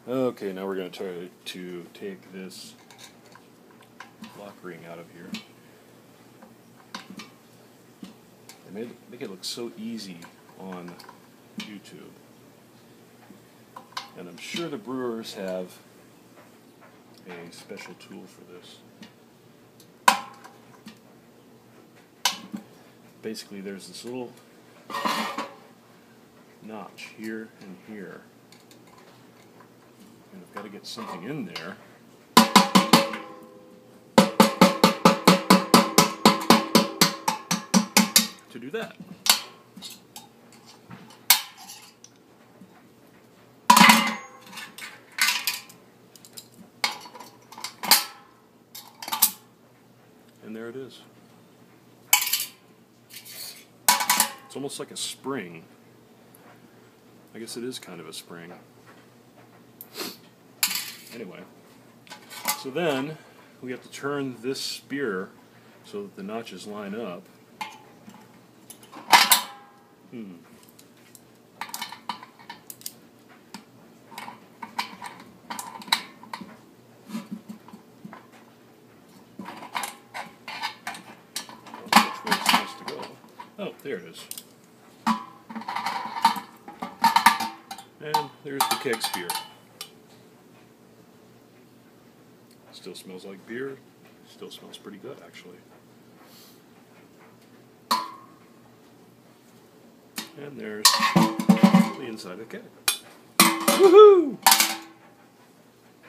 Okay, now we're going to try to take this lock ring out of here. They make it look so easy on YouTube. And I'm sure the brewers have a special tool for this. Basically, there's this little notch here and here. And I've got to get something in there to do that. And there it is. It's almost like a spring. I guess it is kind of a spring. Anyway, so then we have to turn this spear so that the notches line up. Which way it's supposed to go? Oh, there it is. And there's the keg spear. Still smells like beer. Still smells pretty good, actually. And there's the inside of the keg. Woohoo!